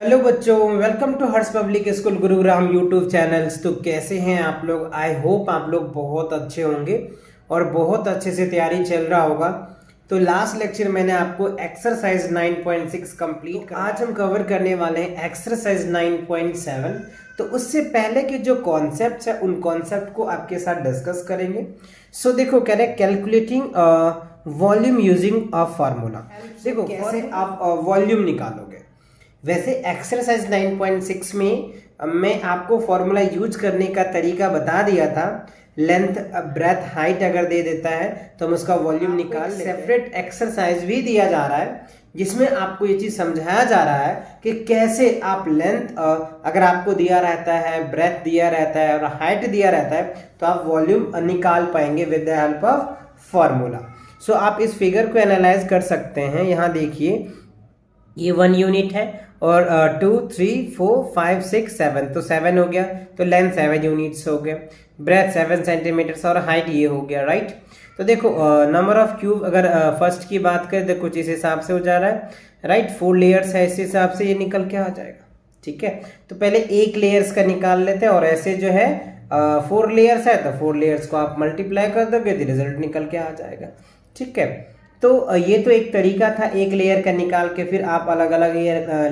Hello बच्चों, welcome to Harsh public school Gurugram YouTube channels. तो कैसे हैं आप लोग? आई होप आप लोग बहुत अच्छे होंगे और बहुत अच्छे से तैयारी चल रहा होगा। तो लास्ट लेक्चर मैंने आपको एक्सरसाइज 9.6 कंप्लीट, आज हम कवर करने वाले हैं एक्सरसाइज 9.7। तो उससे पहले के जो कॉन्सेप्ट्स है उन कॉन्सेप्ट को आपके साथ डिस्कस करेंगे। सो देखो, कह रहे calculating volume using a formula. देखो कैसे आप वॉल्यूम निकालोगे। वैसे एक्सरसाइज 9.6 में मैं आपको फॉर्मूला यूज करने का तरीका बता दिया था। लेंथ ब्रेथ हाइट अगर दे देता है तो हम उसका वॉल्यूम निकाल लेते हैं। सेपरेट एक्सरसाइज भी दिया जा रहा है जिसमें आपको ये चीज समझाया जा रहा है कि कैसे आप लेंथ अगर आपको दिया रहता है, ब्रेथ दिया रहता है और हाइट दिया रहता है तो आप वॉल्यूम निकाल पाएंगे with the help of formula. So आप इस फिगर को एनालाइज कर सकते हैं। यहाँ देखिए, ये 1 यूनिट है और 2 3 4 5 6 7, तो 7 हो गया। तो लेंथ 7 यूनिट्स हो गया, ब्रेथ 7 सेंटीमीटर और हाइट ये हो गया, राइट। तो देखो नंबर ऑफ क्यूब अगर फर्स्ट की बात करें तो कुछ इस हिसाब से हो जा रहा है, राइट। 4 लेयर्स है, इस हिसाब से ये निकल के आ जाएगा, ठीक है। तो पहले एक लेयर्स का निकाल लेते हैं और ऐसे जो है 4 लेयर्स है तो 4 लेयर्स को आप मल्टीप्लाई कर दोगे तो रिजल्ट निकल के आ जाएगा, ठीक है। तो ये तो एक तरीका था एक लेयर का निकाल के, फिर आप अलग अलग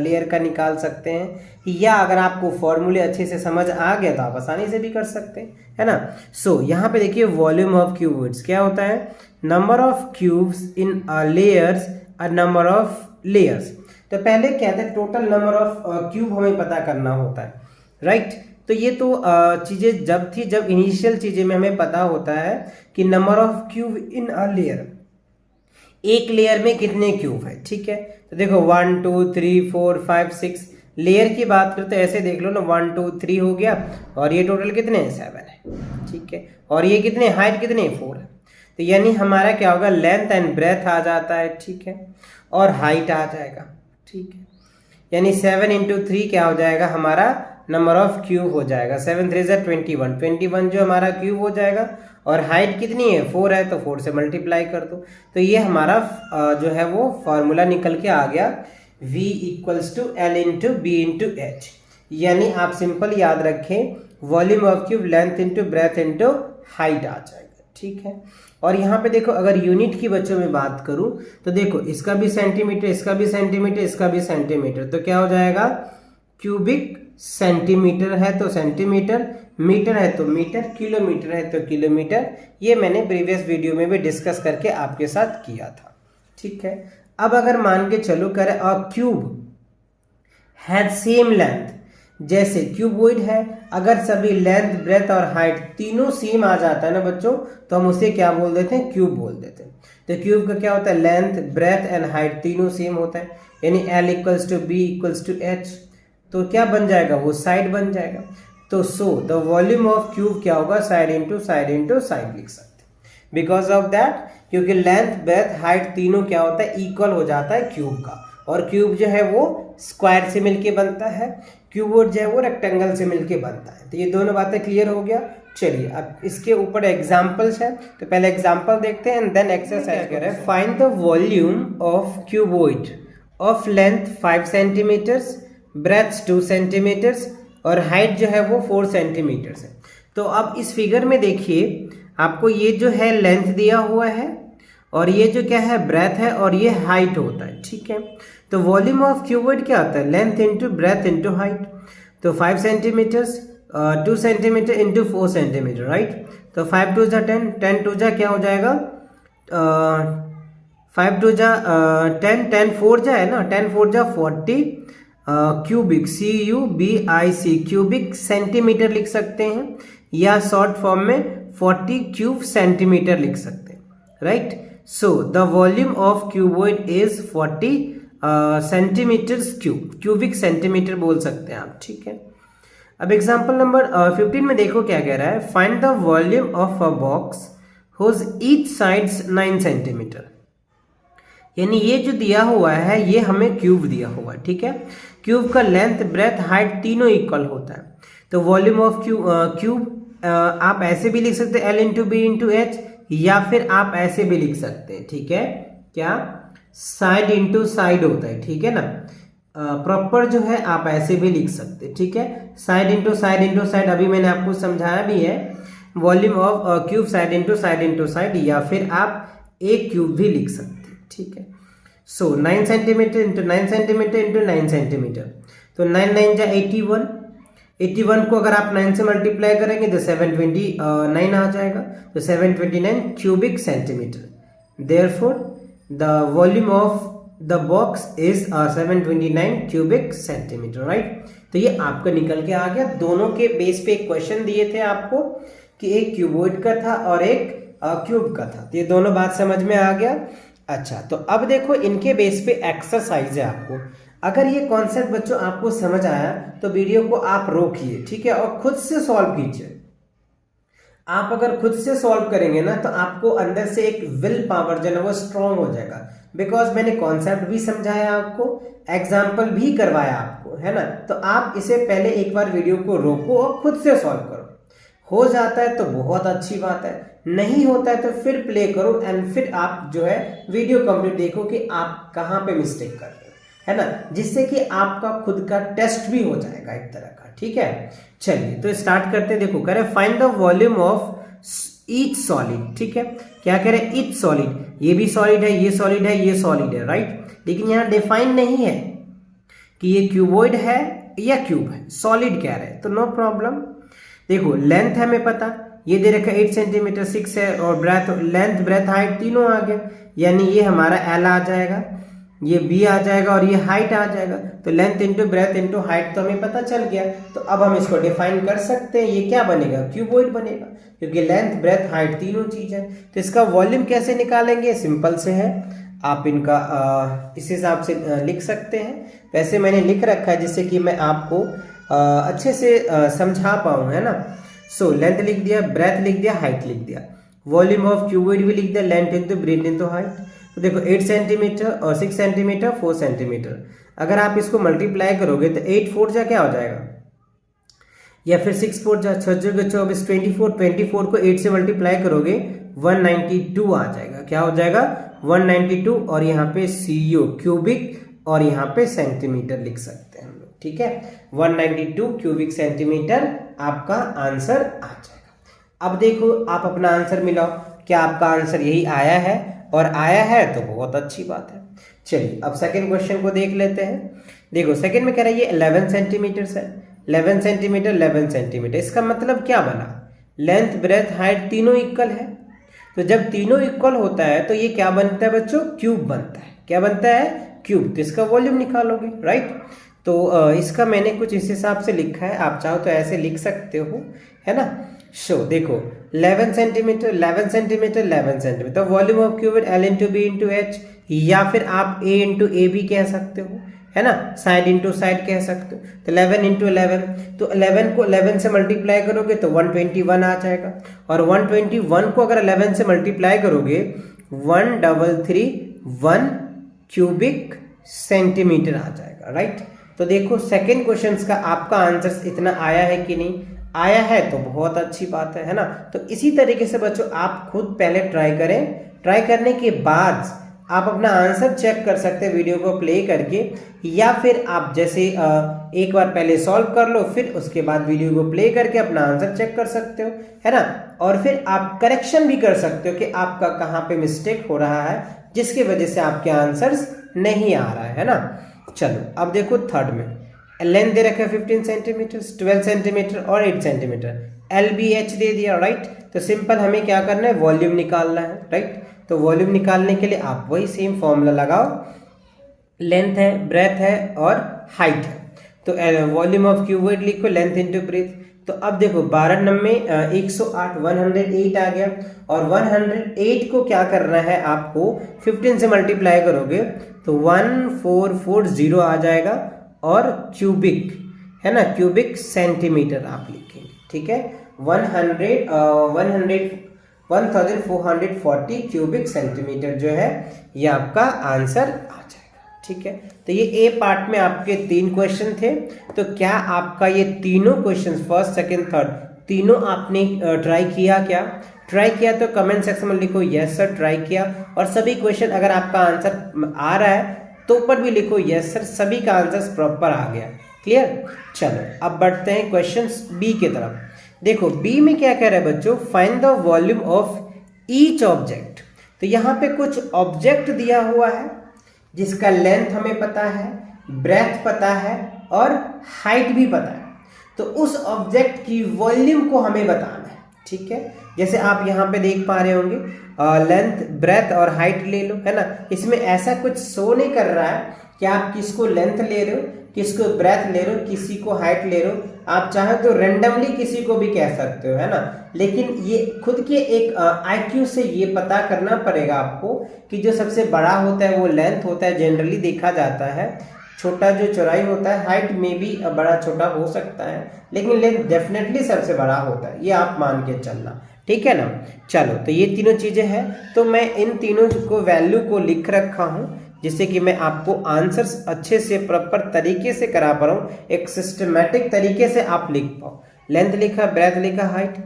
लेयर का निकाल सकते हैं, या अगर आपको फॉर्मूले अच्छे से समझ आ गया तो आप आसानी से भी कर सकते हैं, है ना। सो यहाँ पे देखिए, वॉल्यूम ऑफ क्यूब्स क्या होता है? Number of cubes in layers और नंबर ऑफ लेयर्स। तो पहले क्या था, टोटल नंबर ऑफ क्यूब हमें पता करना होता है, राइट। तो ये तो चीजें जब इनिशियल चीजें में हमें पता होता है कि number of cube in a layer, एक लेयर में कितने क्यूब है, ठीक है। तो देखो 1 2 3 4 5 6 लेयर की बात करते ऐसे देख लो ना, 1 2 3 हो गया और ये टोटल कितने हैं? 7 है, ठीक है। और ये कितने, हाइट कितने? 4 है। तो यानी हमारा क्या होगा, लेंथ एंड ब्रेथ आ जाता है, ठीक है, और हाइट आ जाएगा, ठीक है। यानी 7 इंटू 3 क्या हो जाएगा हमारा? नंबर ऑफ क्यूब हो जाएगा। 7 3 जा 21, 21 जो हमारा क्यूब हो जाएगा। और हाइट कितनी है? 4 है, तो 4 से मल्टीप्लाई कर दो। तो ये हमारा जो है वो फॉर्मूला निकल के आ गया, V equals to L into B into H. यानी आप सिंपल याद रखें, volume of cube length into breadth into height आ जाएगा, ठीक है। और यहाँ पे देखो, अगर यूनिट की बच्चों में बात करूं तो देखो, इसका भी सेंटीमीटर, इसका भी सेंटीमीटर, इसका भी सेंटीमीटर, तो क्या हो जाएगा? क्यूबिक सेंटीमीटर है तो सेंटीमीटर, मीटर है तो मीटर, किलोमीटर है तो किलोमीटर। ये मैंने प्रीवियस वीडियो में भी डिस्कस करके आपके साथ किया था, ठीक है। अब अगर मान के चलो करें अ क्यूब हैज सेम लेंथ, जैसे क्यूबॉइड है, अगर सभी लेंथ ब्रेथ और हाइट तीनों सेम आ जाता है ना बच्चों, तो हम उसे क्या बोल देते हैं? क्यूब बोल देते हैं। तो क्यूब का क्या होता है? लेंथ ब्रेथ एंड हाइट तीनों सेम होता है, यानी L equals to B equals to H. तो क्या बन जाएगा? वो साइड बन जाएगा। तो so the volume of cube क्या होगा? Side into side into side लिख सकते हैं। बिकॉज ऑफ दैट, क्योंकि लेंथ ब्रेथ हाइट तीनों क्या होता है? इक्वल हो जाता है क्यूब का। और क्यूब जो है वो स्क्वायर से मिलके बनता है, क्यूबॉइड जो है वो रेक्टेंगल से मिलके बनता है। तो ये दोनों बातें क्लियर हो गया। चलिए अब इसके ऊपर एग्जांपल्स है, तो पहले एग्जांपल देखते हैं एंड देन एक्सरसाइज करें। Find the volume of cuboid of length 5 centimetres, breadth 2 centimetres और हाइट जो है वो 4 सेंटीमीटर्स है। तो अब इस फिगर में देखिए, आपको ये जो है लेंथ दिया हुआ है और ये जो क्या है? ब्रेथ है और ये हाइट होता है, ठीक है। तो वॉल्यूम ऑफ क्यूबॉइड क्या होता है? Length into breadth into height. तो 5 centimetres 2 centimetre into 4 centimetre, right. तो 5 2 जा 10, 10 2 जा क्या हो जाएगा? 5 2 जा 10, 10 4 जा है ना, 10 4 जा 40 क्यूबिक, CUBIC क्यूबिक सेंटीमीटर लिख सकते हैं, या शॉर्ट फॉर्म में 40 क्यूब सेंटीमीटर लिख सकते हैं, right. So the volume of cuboid is 40 centimetre cube, cubic centimetre बोल सकते हैं आप, ठीक है। अब एग्जांपल नंबर 15 में देखो क्या कह रहा है। Find the volume of a box whose each sides 9 centimetre. यानी ये जो दिया हुआ है ये हमें क्यूब दिया हुआ है, ठीक है। क्यूब का लेंथ ब्रेथ हाइट तीनों इक्वल होता है। तो वॉल्यूम ऑफ क्यूब आप ऐसे भी लिख सकते हैं, L into B into H, या फिर आप ऐसे भी लिख सकते हैं, ठीक है। क्या? साइड इंटू साइड होता है, ठीक है ना। प्रॉपर जो है आप ऐसे भी लिख सकते, ठीक है, side into side into side, अभी मैंने आपको समझाया भी है, volume of cube side into side into side, या फिर आप एक क्यूब भी लिख सकते हैं, ठीक है। सो 9 centimetre into 9 centimetre into 9 centimetre, तो 9 9 जा 81, 81 को अगर आप 9 से मल्टीप्लाई करेंगे तो 729 आ जाएगा, तो 729 cubic centimetre. Therefore the volume of the box is 729 cubic centimetre, right. तो ये आपका निकल के आ गया। दोनों के बेस पे एक क्वेश्चन दिए थे आपको कि एक क्यूबॉइड का था और एक क्यूब का था, तो ये दोनों बात समझ में आ गया। अच्छा, तो अब देखो इनके बेस पे एक्सरसाइज है आपको। अगर ये कॉन्सेप्ट बच्चों आपको समझ आया तो वीडियो को आप रोकिए, ठीक है, और खुद से सॉल्व कीजिए। आप अगर खुद से सॉल्व करेंगे ना तो आपको अंदर से एक विल पावर जो है वो स्ट्रांग हो जाएगा, बिकॉज मैंने कॉन्सेप्ट भी समझाया आपको, एग्जाम्पल भी करवाया आपको, है ना। तो आप इसे पहले एक बार वीडियो को रोको और खुद से सॉल्व करो। हो जाता है तो बहुत अच्छी बात है, नहीं होता है तो फिर प्ले करो एंड फिर आप जो है वीडियो कंप्लीट देखो कि आप कहाँ पे मिस्टेक कर रहे हो, है ना, जिससे कि आपका खुद का टेस्ट भी हो जाएगा एक तरह का, ठीक है। चलिए तो स्टार्ट करते हैं। देखो कह रहे find the volume of each solid, ठीक है, क्या कह रहे ईच सॉलिड, ये भी सॉलिड है, ये सॉलिड है, ये सॉलिड है, राइट। लेकिन यहाँ डिफाइन नहीं है कि ये क्यूबॉइड है या क्यूब है, सॉलिड कह रहे हैं, तो नो प्रॉब्लम। देखो लेंथ है हमें पता, ये दे रखा 8 सेंटीमीटर 6 है, और ब्रेथ, लेंथ ब्रेथ हाइट तीनों आ गया, यानी ये हमारा एल आ जाएगा, ये बी आ जाएगा और ये हाइट आ जाएगा। तो length into breadth into height तो हमें पता चल गया। तो अब हम इसको डिफाइन कर सकते हैं, ये क्या बनेगा, क्यूबॉइड बनेगा, क्योंकि लेंथ ब्रेथ हाइट तीनों चीज है। तो इसका वॉल्यूम कैसे निकालेंगे, सिंपल से है, आप इनका इस हिसाब से लिख सकते हैं। वैसे मैंने लिख रखा है जिससे कि मैं आपको अच्छे से समझा पाऊँ, है ना। सो लेंथ लिख दिया, ब्रेथ लिख दिया, हाइट लिख दिया, वॉल्यूम ऑफ क्यूबॉइड भी लिख दिया, length into breadth into height. तो देखो 8 सेंटीमीटर और 6 सेंटीमीटर 4 सेंटीमीटर, अगर आप इसको मल्टीप्लाई करोगे तो 8 4 जा क्या हो जाएगा, या फिर 6 4 जा 6 जगह 24 24 को 8 से मल्टीप्लाई करोगे 192 आ जाएगा, क्या हो जाएगा 192, और यहाँ पे सीयू क्यूबिक और यहाँ पे सेंटीमीटर लिख सकते हैं हम लोग, ठीक है। 192 क्यूबिक सेंटीमीटर आपका आंसर आ जाएगा। अब देखो आप अपना आंसर मिलाओ, क्या आपका आंसर यही आया है, और आया है तो बहुत अच्छी बात है। चलिए अब सेकंड क्वेश्चन को देख लेते हैं। देखो सेकंड में कह रहा है ये 11 सेंटीमीटर है, 11 सेंटीमीटर 11 सेंटीमीटर, इसका मतलब क्या बना, लेंथ ब्रेथ हाइट तीनों इक्वल है। तो जब तीनों इक्वल होता है तो ये क्या बनता है बच्चों, क्यूब बनता है, क्या बनता है, क्यूब। तो इसका वॉल्यूम निकालोगे, राइट। तो इसका मैंने कुछ इस हिसाब से लिखा है, आप चाहो तो ऐसे लिख सकते हो, है ना। शो देखो 11 centimetre 11 centimetre 11 centimetre, volume of cuboid L into B into H, या फिर आप ए इंटू ए भी कह सकते हो, है ना, साइड इंटू साइड कह सकते हो। तो 11 इंटू 11, तो 11 को 11 से मल्टीप्लाई करोगे तो 121 आ जाएगा, और 121 को अगर 11 से मल्टीप्लाई करोगे 1331 क्यूबिक सेंटीमीटर आ जाएगा, राइट। तो देखो सेकेंड क्वेश्चन का आपका आंसर इतना आया है कि नहीं, आया है तो बहुत अच्छी बात है ना। तो इसी तरीके से बच्चों आप खुद पहले ट्राई करें, ट्राई करने के बाद आप अपना आंसर चेक कर सकते हैं वीडियो को प्ले करके, या फिर आप जैसे एक बार पहले सॉल्व कर लो, फिर उसके बाद वीडियो को प्ले करके अपना आंसर चेक कर सकते हो, है ना। और फिर आप करेक्शन भी कर सकते हो कि आपका कहाँ पे मिस्टेक हो रहा है जिसकी वजह से आपके आंसर्स नहीं आ रहा है ना। चलो अब देखो थर्ड में लेंथ दे रखा है 15 सेंटीमीटर 12 सेंटीमीटर और 8 सेंटीमीटर, एल बी एच दे दिया, राइट। तो सिंपल हमें क्या करना है, वॉल्यूम निकालना है, राइट। तो वॉल्यूम निकालने के लिए आप वही सेम फॉर्मूला लगाओ, लेंथ है ब्रेथ है और हाइट है। तो वॉल्यूम ऑफ क्यूबॉइड लिखो, लेंथ इंटू ब्रेथ। तो अब देखो 12 नंबे 108 108 आ गया, और 108 को क्या करना है आपको 15 से मल्टीप्लाई करोगे तो 1440 आ जाएगा, और क्यूबिक है ना, क्यूबिक सेंटीमीटर आप लिखेंगे, ठीक है। 1440 क्यूबिक सेंटीमीटर जो है ये आपका आंसर आ जाएगा, ठीक है। तो ये ए पार्ट में आपके 3 क्वेश्चन थे। तो क्या आपका ये तीनों क्वेश्चन फर्स्ट सेकंड थर्ड तीनों आपने ट्राई किया, क्या ट्राई किया तो कमेंट सेक्शन में लिखो यस सर ट्राई किया। और सभी क्वेश्चन अगर आपका आंसर आ रहा है तो ऊपर भी लिखो यस सर, सभी का आंसर प्रॉपर आ गया। क्लियर। चलो अब बढ़ते हैं क्वेश्चन बी की तरफ। देखो बी में क्या कह रहा है बच्चों, find the volume of each object. तो यहाँ पे कुछ ऑब्जेक्ट दिया हुआ है जिसका लेंथ हमें पता है, ब्रेथ पता है और हाइट भी पता है। तो उस ऑब्जेक्ट की वॉल्यूम को हमें बताना है। ठीक है, जैसे आप यहाँ पे देख पा रहे होंगे लेंथ, ब्रेथ और हाइट ले लो, है ना। इसमें ऐसा कुछ शो नहीं कर रहा है कि आप किसको लेंथ ले रहे हो, किसको ब्रेथ ले रहे हो, किसी को हाइट ले रहे हो। आप चाहे तो रेंडमली किसी को भी कह सकते हो, है ना। लेकिन ये खुद के एक आईक्यू से ये पता करना पड़ेगा आपको कि जो सबसे बड़ा होता है वो लेंथ होता है, जनरली देखा जाता है। छोटा जो चौड़ाई होता है, हाइट में भी बड़ा छोटा हो सकता है, लेकिन लेंथ डेफिनेटली सबसे बड़ा होता है, ये आप मान के चलना। ठीक है ना। चलो तो ये तीनों चीजें हैं, तो मैं इन तीनों को वैल्यू को लिख रखा हूं जिससे कि मैं आपको आंसर्स अच्छे से प्रॉपर तरीके से करा पा रहा हूँ, एक सिस्टमैटिक तरीके से आप लिख पाओ। लेंथ लिखा, ब्रेथ लिखा, हाइट,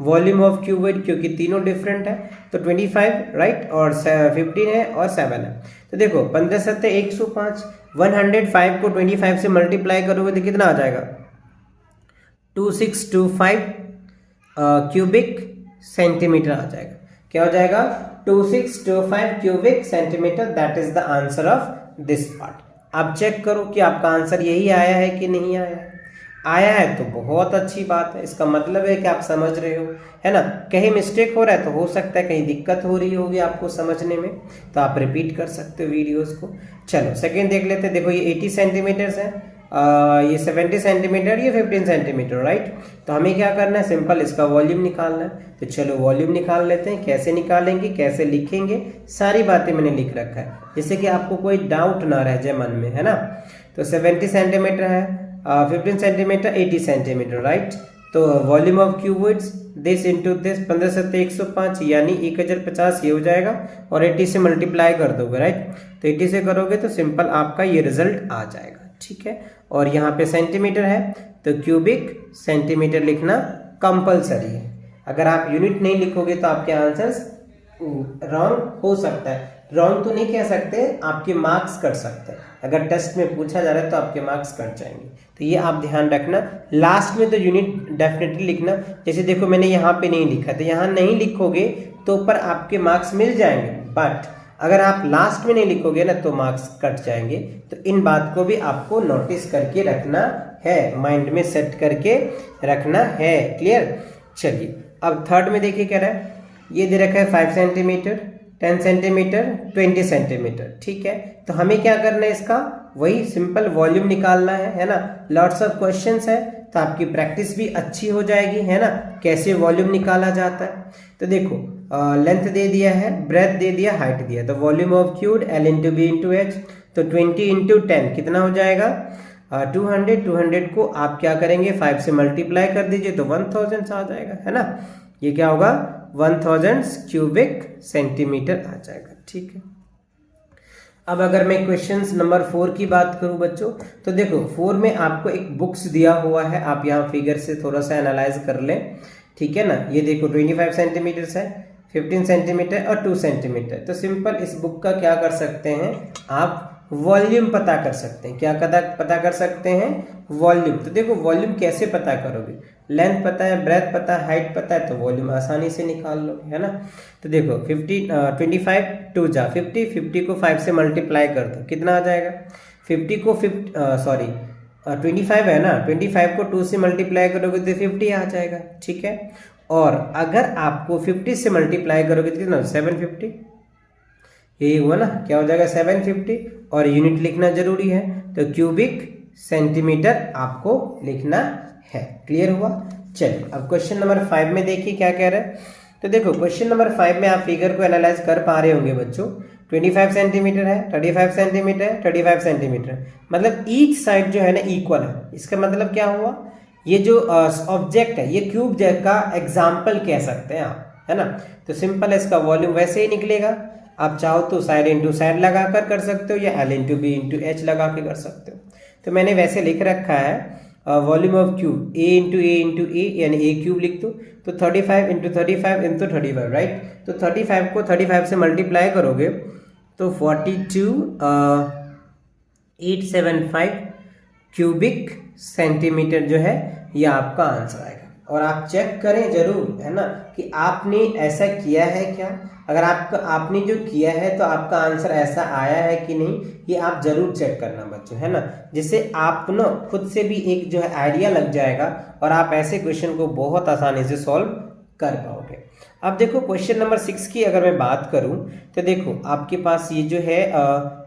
वॉल्यूम ऑफ क्यूबॉइड, क्योंकि तीनों डिफरेंट है तो 25 राइट, और 15 है और 7 है। तो देखो 15 7 105, 105 को 25 से मल्टीप्लाई करोगे तो कितना आ जाएगा, 2625 क्यूबिक सेंटीमीटर आ जाएगा। क्या हो जाएगा, 2625 cubic centimetre, that is the answer of this part. आप चेक करो कि आपका आंसर यही आया है कि नहीं आया है। आया है तो बहुत अच्छी बात है, इसका मतलब है कि आप समझ रहे हो, है ना। कहीं मिस्टेक हो रहा है तो हो सकता है कहीं दिक्कत हो रही होगी आपको समझने में, तो आप रिपीट कर सकते हो वीडियोस को। चलो सेकंड देख लेते हैं। देखो ये 80 सेंटीमीटर्स है, ये 70 सेंटीमीटर, ये 15 सेंटीमीटर राइट। तो हमें क्या करना है, सिंपल इसका वॉल्यूम निकालना है। तो चलो वॉल्यूम निकाल लेते हैं। कैसे निकालेंगे, कैसे लिखेंगे, सारी बातें मैंने लिख रखा है जिससे कि आपको कोई डाउट ना रह जाए मन में, है ना। तो 70 सेंटीमीटर है, 15 सेंटीमीटर, 80 सेंटीमीटर राइट। तो volume of cuboids this into this, 15 7 105 यानी 1050 ये हो जाएगा, और 80 से मल्टीप्लाई कर दोगे राइट। तो 80 से करोगे तो सिंपल आपका ये रिजल्ट आ जाएगा। ठीक है, और यहाँ पे सेंटीमीटर है तो क्यूबिक सेंटीमीटर लिखना कंपलसरी है। अगर आप यूनिट नहीं लिखोगे तो आपके आंसर्स रॉन्ग हो सकता है। रॉन्ग तो नहीं कह सकते, आपके मार्क्स कट सकते हैं। अगर टेस्ट में पूछा जा रहा है तो आपके मार्क्स कट जाएंगे, तो ये आप ध्यान रखना। लास्ट में तो यूनिट डेफिनेटली लिखना। जैसे देखो मैंने यहाँ पे नहीं लिखा, तो यहाँ नहीं लिखोगे तो ऊपर आपके मार्क्स मिल जाएंगे, बट अगर आप लास्ट में नहीं लिखोगे ना तो मार्क्स कट जाएंगे। तो इन बात को भी आपको नोटिस करके रखना है, माइंड में सेट करके रखना है। क्लियर। चलिए अब थर्ड में देखिए क्या रहा है, ये दे रखा है 5 सेंटीमीटर, 10 सेंटीमीटर, 20 सेंटीमीटर। ठीक है, तो हमें क्या करना है, इसका वही सिंपल वॉल्यूम निकालना है ना। लॉट्स ऑफ क्वेश्चंस है तो आपकी प्रैक्टिस भी अच्छी हो जाएगी, है ना, कैसे वॉल्यूम निकाला जाता है। तो देखो लेंथ दे दिया है, ब्रेथ दे दिया, हाइट दिया, तो volume of cube L into B into H, तो 20 इंटू 10 कितना हो जाएगा 200। 200 को आप क्या करेंगे 5 से मल्टीप्लाई कर दीजिए तो 1000 आ जाएगा, है ना। ये क्या होगा 1000 क्यूबिक सेंटीमीटर आ जाएगा। ठीक है, अब अगर मैं क्वेश्चन नंबर 4 की बात करूं बच्चों, तो देखो 4 में आपको एक बुक्स दिया हुआ है, आप यहाँ फिगर से थोड़ा सा एनालाइज कर लें। ठीक है ना, ये देखो 25 सेंटीमीटर है, 15 सेंटीमीटर और 2 सेंटीमीटर। तो सिंपल इस बुक का क्या कर सकते हैं, आप वॉल्यूम पता कर सकते हैं। क्या पता कर सकते हैं, वॉल्यूम। तो देखो वॉल्यूम कैसे पता करोगे, लेंथ पता है, ब्रेथ पता है, हाइट पता है, तो वॉल्यूम आसानी से निकाल लोगे, है ना। तो देखो 25 2 जा 50, 50 को 5 से मल्टीप्लाई कर दो, कितना आ जाएगा 50 को 25 है ना, 25 को 2 से मल्टीप्लाई करोगे तो 50 आ जाएगा। ठीक है, और अगर आपको 50 से मल्टीप्लाई करोगे तो कितना 750, यही हुआ ना, क्या हो जाएगा 750, और यूनिट लिखना जरूरी है तो क्यूबिक सेंटीमीटर आपको लिखना है। क्लियर हुआ। चलिए अब क्वेश्चन नंबर 5 में देखिए क्या कह रहा है। तो देखो क्वेश्चन नंबर 5 में आप फिगर को एनालाइज कर पा रहे होंगे बच्चों। 25 सेंटीमीटर है, 35 सेंटीमीटर है, 35 सेंटीमीटर, मतलब ईच साइड जो है ना इक्वल है। इसका मतलब क्या हुआ, ये जो ऑब्जेक्ट है ये क्यूब का एग्जाम्पल कह सकते हैं आप, है ना। तो सिंपल है, इसका वॉल्यूम वैसे ही निकलेगा। आप चाहो तो साइड इंटू साइड लगा कर सकते हो, या L into B into H लगा के कर सकते हो। तो मैंने वैसे लिख रखा है volume of cube A into A यानी A क्यूब लिख दो, तो 35 इंटू 35 इंटू 35 राइट। तो 35 को 35 से मल्टीप्लाई करोगे तो 42 875 क्यूबिक सेंटीमीटर जो है ये आपका आंसर आएगा। और आप चेक करें जरूर, है ना, कि आपने ऐसा किया है क्या। अगर आपने जो किया है तो आपका आंसर ऐसा आया है कि नहीं, ये आप जरूर चेक करना बच्चों, है ना, जिससे आप ना खुद से भी एक जो है आइडिया लग जाएगा और आप ऐसे क्वेश्चन को बहुत आसानी से सॉल्व कर पाओगे। अब देखो क्वेश्चन नंबर 6 की अगर मैं बात करूं तो देखो आपके पास ये जो है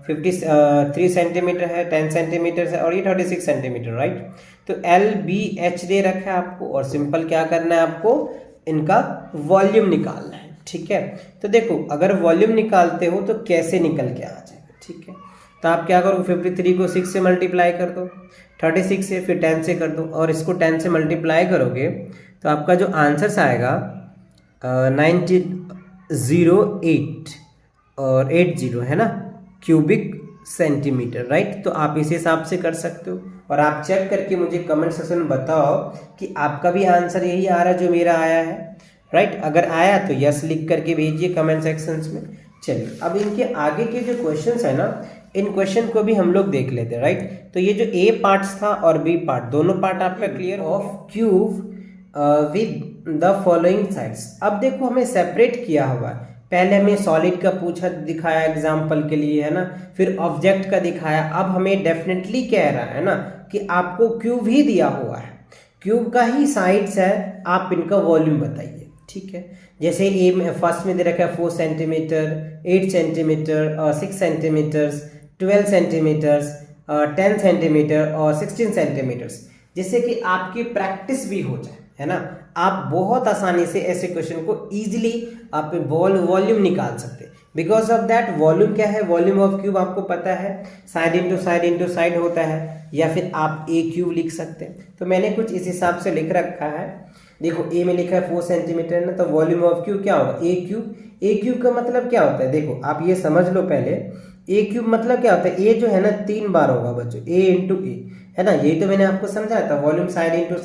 53 सेंटीमीटर है, 10 सेंटीमीटर है और ये 36 सेंटीमीटर, राइट। तो एल बी एच दे रखा है आपको और सिंपल क्या करना है आपको, इनका वॉल्यूम निकालना है, ठीक है। तो देखो अगर वॉल्यूम निकालते हो तो कैसे निकल के आ जाएगा, ठीक है। तो आप क्या करो, 53 को 6 से मल्टीप्लाई कर दो, 36 से, फिर 10 से कर दो और इसको 10 से मल्टीप्लाई करोगे तो आपका जो आंसर आएगा 1908 और 80, है ना, क्यूबिक सेंटीमीटर, राइट। तो आप इस हिसाब से कर सकते हो और आप चेक करके मुझे कमेंट सेक्शन में बताओ कि आपका भी आंसर यही आ रहा है जो मेरा आया है, राइट। अगर आया तो यस लिख करके भेजिए कमेंट सेक्शन में। चलिए अब इनके आगे के जो क्वेश्चंस है ना, इन क्वेश्चन को भी हम लोग देख लेते हैं, राइट। तो ये जो ए पार्ट्स था और बी पार्ट, दोनों पार्ट आपका clear of cube with the following sides. अब देखो हमें सेपरेट किया हुआ है, पहले हमें सॉलिड का पूछा दिखाया एग्जाम्पल के लिए, है ना, फिर ऑब्जेक्ट का दिखाया। अब हमें डेफिनेटली कह रहा है ना कि आपको क्यूब ही दिया हुआ है, क्यूब का ही साइड्स है, आप इनका वॉल्यूम बताइए, ठीक है। जैसे ए में फर्स्ट में दे रखा है 4 centimetre, 8 centimetre, 6 centimetres, 12 centimetres, 10 centimetre और 16 सेंटीमीटर्स, जिससे कि आपकी प्रैक्टिस भी हो जाए, है ना। आप बहुत आसानी से ऐसे क्वेश्चन को इजीली आप वॉल्यूम निकाल सकते हैं। बिकॉज ऑफ दैट वॉल्यूम क्या है, वॉल्यूम ऑफ क्यूब आपको पता है, साइड इंटू साइड होता है, या फिर आप ए क्यूब लिख सकते हैं। तो मैंने कुछ इस हिसाब से लिख रखा है। देखो ए में लिखा है 4 सेंटीमीटर ना, तो वॉल्यूम ऑफ क्यूब क्या होगा, ए क्यूब। ए क्यूब का मतलब क्या होता है, देखो आप ये समझ लो पहले, ए क्यूब मतलब क्या होता है, ए जो है ना 3 बार होगा बच्चों, ए इंटू ए, है ना। यही तो मैंने आपको समझाया था, वॉल्यूम साइड इंटू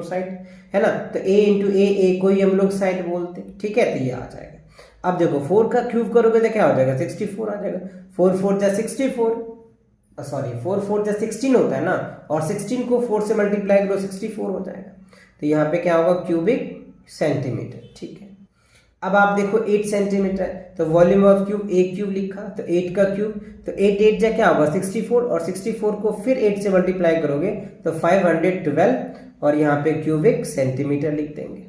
साइड, है ना। तो ए इंटू ए को ही हम लोग साइड बोलते हैं, ठीक है। तो ये आ जाएगा। अब देखो 4 का क्यूब करोगे तो क्या हो जाएगा, 64 आ जाएगा। 4 4 जा 64, सॉरी 4 4 जा 16 होता है ना, और 16 को 4 से मल्टीप्लाई करो 64 हो जाएगा। तो यहाँ पे क्या होगा, क्यूबिक सेंटीमीटर, ठीक है। अब आप देखो 8 सेंटीमीटर है, तो volume of cube A cube लिखा, तो 8 का क्यूब, तो 8 8 जा क्या होगा 64, और 64 को फिर 8 से मल्टीप्लाई करोगे तो 512, और यहाँ पे क्यूबिक सेंटीमीटर लिख देंगे,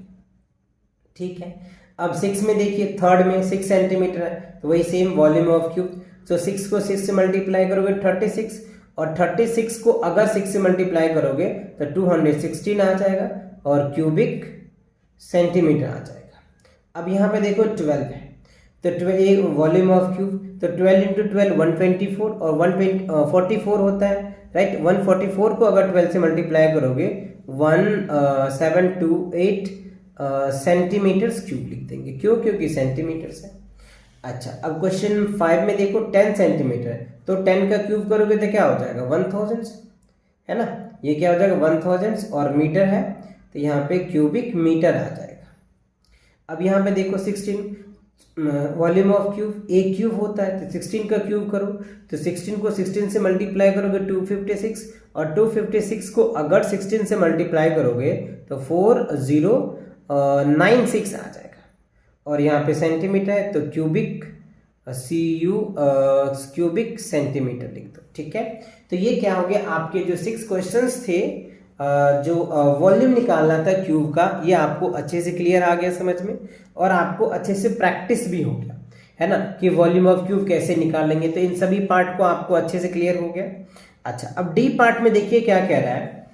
ठीक है। अब 6 में देखिए, थर्ड में 6 सेंटीमीटर है, तो वही सेम वॉल्यूम ऑफ क्यूब, तो 6 को 6 से मल्टीप्लाई करोगे 36, और 36 को अगर 6 से मल्टीप्लाई करोगे तो 216 आ जाएगा और क्यूबिक सेंटीमीटर आ जाएगा। अब यहाँ पे देखो 12 है, तो 12 वॉल्यूम ऑफ क्यूब, तो 12 इंटू 12 124 और 144 होता है, राइट। 144 को अगर 12 से मल्टीप्लाई करोगे 1728 सेंटीमीटर्स क्यूब लिख देंगे, क्यों, क्योंकि सेंटीमीटर्स है। अच्छा अब क्वेश्चन 5 में देखो 10 सेंटीमीटर है, तो 10 का क्यूब करोगे तो क्या हो जाएगा 1000, है ना। ये क्या हो जाएगा 1000 और मीटर है, तो यहाँ पे क्यूबिक मीटर आ जाएगा। अब यहाँ पे देखो 16 volume of cube, A cube होता है, तो 16 का क्यूब करो, तो 16 को 16 से मल्टीप्लाई करोगे 256, और 256 को अगर 16 से मल्टीप्लाई करोगे तो 4096 आ जाएगा। और यहाँ पे सेंटीमीटर है, तो क्यूबिक क्यूबिक सेंटीमीटर लिख दो, ठीक है। तो ये क्या हो गया, आपके जो 6 क्वेश्चंस थे, जो वॉल्यूम निकालना था क्यूब का, ये आपको अच्छे से क्लियर आ गया समझ में, और आपको अच्छे से प्रैक्टिस भी हो गया, है ना, कि वॉल्यूम ऑफ क्यूब कैसे निकालेंगे। तो इन सभी पार्ट को आपको अच्छे से क्लियर हो गया। अच्छा अब डी पार्ट में देखिए क्या कह रहा है,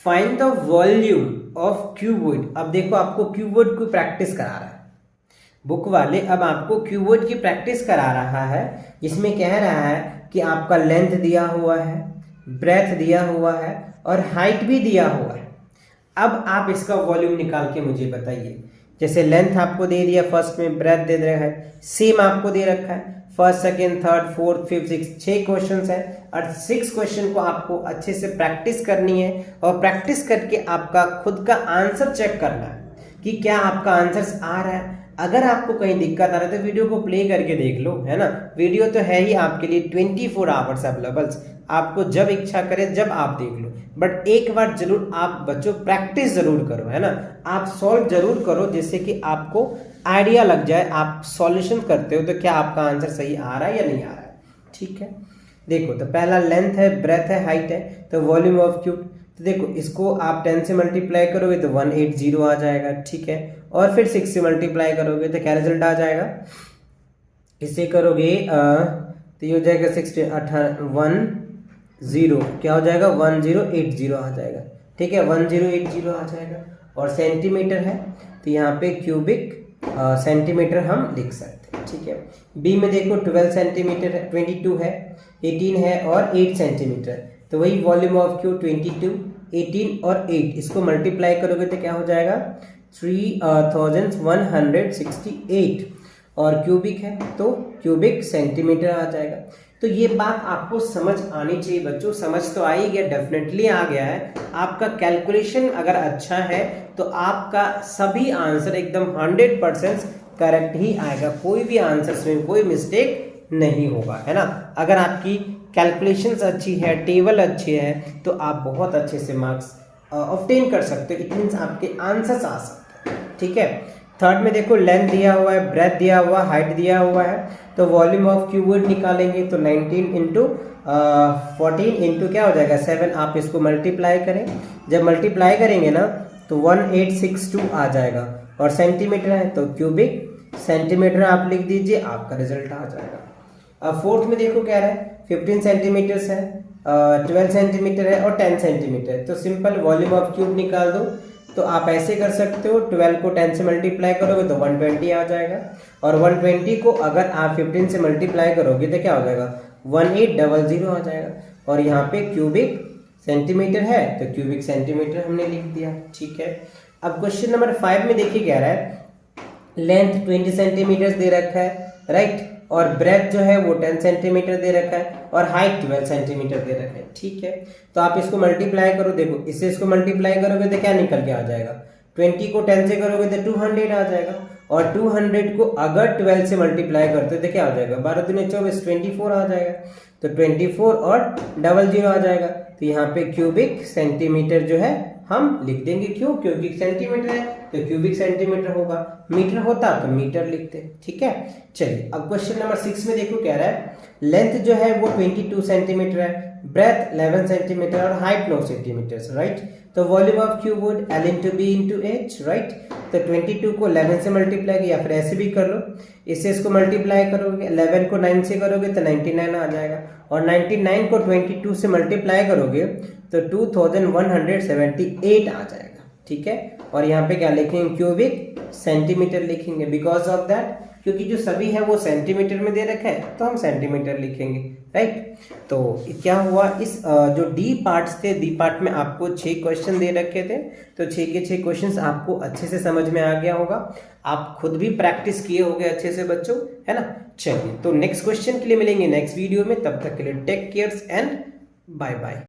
find the volume of cuboid. अब देखो आपको क्यूबॉइड की प्रैक्टिस करा रहा है बुक वाले, अब आपको क्यूबॉइड की प्रैक्टिस करा रहा है, जिसमें कह रहा है कि आपका लेंथ दिया हुआ है, ब्रेथ दिया हुआ है और हाइट भी दिया हुआ है। अब आप इसका वॉल्यूम निकाल के मुझे बताइए। जैसे लेंथ आपको दे दिया फर्स्ट में, ब्रेथ दे रखा है, सेम आपको दे रखा है, first second third fourth fifth 6 questions है, और 6 क्वेश्चन को आपको अच्छे से प्रैक्टिस करनी है, और प्रैक्टिस करके आपका खुद का आंसर चेक करना है कि क्या आपका आंसर आ रहा है। अगर आपको कहीं दिक्कत आ रहा है तो वीडियो को प्ले करके देख लो, है ना। वीडियो तो है ही आपके लिए 24 आवर्स अवेलेबल, आपको जब इच्छा करे जब आप देख लो, बट एक बार जरूर आप बच्चों प्रैक्टिस जरूर करो, है ना। आप सॉल्व जरूर करो जिससे कि आपको आइडिया लग जाए, आप सॉल्यूशन करते हो तो क्या आपका आंसर सही आ रहा है या नहीं आ रहा है। ठीक है, देखो तो पहला लेंथ है, ब्रेथ है, हाइट है, तो वॉल्यूम ऑफ क्यूब, तो देखो इसको आप 10 से मल्टीप्लाई करोगे तो 180 आ जाएगा। ठीक है, और फिर 6 से मल्टीप्लाई करोगे तो क्या रिजल्ट आ जाएगा, इससे करोगे तो ये हो जाएगा 60 10 क्या हो जाएगा 1080 आ जाएगा। ठीक है, 1080 आ जाएगा। और सेंटीमीटर है तो यहाँ पे क्यूबिक सेंटीमीटर हम लिख सकते हैं। ठीक है, बी में देखो 12 सेंटीमीटर है, 22 है, 18 है और 8 सेंटीमीटर, तो वही वॉल्यूम ऑफ क्यूब 22, 18 और 8 इसको मल्टीप्लाई करोगे तो क्या हो जाएगा 3168। और क्यूबिक है तो क्यूबिक सेंटीमीटर आ जाएगा। तो ये बात आपको समझ आनी चाहिए बच्चों, समझ तो आ ही गया, डेफिनेटली आ गया है। आपका कैलकुलेशन अगर अच्छा है तो आपका सभी आंसर एकदम 100% करेक्ट ही आएगा, कोई भी आंसर में कोई मिस्टेक नहीं होगा, है ना। अगर आपकी कैलकुलेशंस अच्छी है, टेबल अच्छी है, तो आप बहुत अच्छे से मार्क्स ऑब्टेन कर सकते हो, इट मीन्स आपके आंसर्स आ सकते हैं। ठीक है, थर्ड में देखो लेंथ दिया हुआ है, ब्रेथ दिया हुआ, हाइट दिया हुआ है, तो वॉल्यूम ऑफ क्यूब निकालेंगे तो 19 इंटू 14 इंटू क्या हो जाएगा 7, आप इसको मल्टीप्लाई करें, जब मल्टीप्लाई करेंगे ना तो 1862 आ जाएगा। और सेंटीमीटर है तो क्यूबिक सेंटीमीटर आप लिख दीजिए, आपका रिजल्ट आ जाएगा। अब फोर्थ में देखो क्या है 15 सेंटीमीटर है, 12 सेंटीमीटर है और 10 सेंटीमीटर, तो सिंपल वॉल्यूम ऑफ क्यूब निकाल दो। तो आप ऐसे कर सकते हो, 12 को 10 से मल्टीप्लाई करोगे तो 120 आ जाएगा, और 120 को अगर आप 15 से मल्टीप्लाई करोगे तो क्या हो जाएगा 1800 आ जाएगा। और यहाँ पे क्यूबिक सेंटीमीटर है तो क्यूबिक सेंटीमीटर हमने लिख दिया। ठीक है, अब क्वेश्चन नंबर 5 में देखिए क्या रहा है, लेंथ 20 सेंटीमीटर दे रखा है, राइट, और ब्रेथ जो है वो 10 सेंटीमीटर दे रखा है, और हाइट 12 सेंटीमीटर दे रखा है। ठीक है, तो आप इसको मल्टीप्लाई करो, देखो इससे इसको मल्टीप्लाई करोगे तो क्या निकल के आ जाएगा 20 को 10 से करोगे तो 200 आ जाएगा, और 200 को अगर 12 से मल्टीप्लाई करते तो क्या हो जाएगा 12 दूनी 24, 24 आ जाएगा, तो 24 और 00 आ जाएगा। तो यहाँ पे क्यूबिक सेंटीमीटर जो है हम लिख देंगे, क्यों, क्योंकि सेंटीमीटर है तो क्यूबिक सेंटीमीटर होगा, मीटर होता तो मीटर लिखते। ठीक है, चलिए अब क्वेश्चन नंबर 6 में देखो क्या रहा है, लेंथ जो है वो 22 सेंटीमीटर है, ब्रेथ 11 सेंटीमीटर और हाइट 9 सेंटीमीटर, राइट। तो volume of cube would L into B into H, right. तो 22 को 11 से मल्टीप्लाई या फिर ऐसे भी कर लो, इससे इसको मल्टीप्लाई करोगे, 11 को 9 से करोगे तो 99 आ जाएगा, और 99 को 22 से मल्टीप्लाई करोगे तो 2178 आ जाएगा। ठीक है, और यहाँ पे क्या लिखेंगे क्यूबिक सेंटीमीटर लिखेंगे, बिकॉज ऑफ दैट क्योंकि जो सभी है वो सेंटीमीटर में दे रखा है तो हम सेंटीमीटर लिखेंगे, राइट। तो क्या हुआ, इस जो डी पार्ट्स थे, डी पार्ट में आपको 6 क्वेश्चन दे रखे थे, तो 6 के 6 क्वेश्चंस आपको अच्छे से समझ में आ गया होगा, आप खुद भी प्रैक्टिस किए होंगे अच्छे से बच्चों, है ना। चलिए, तो नेक्स्ट क्वेश्चन के लिए मिलेंगे नेक्स्ट वीडियो में, तब तक के लिए take cares and bye bye.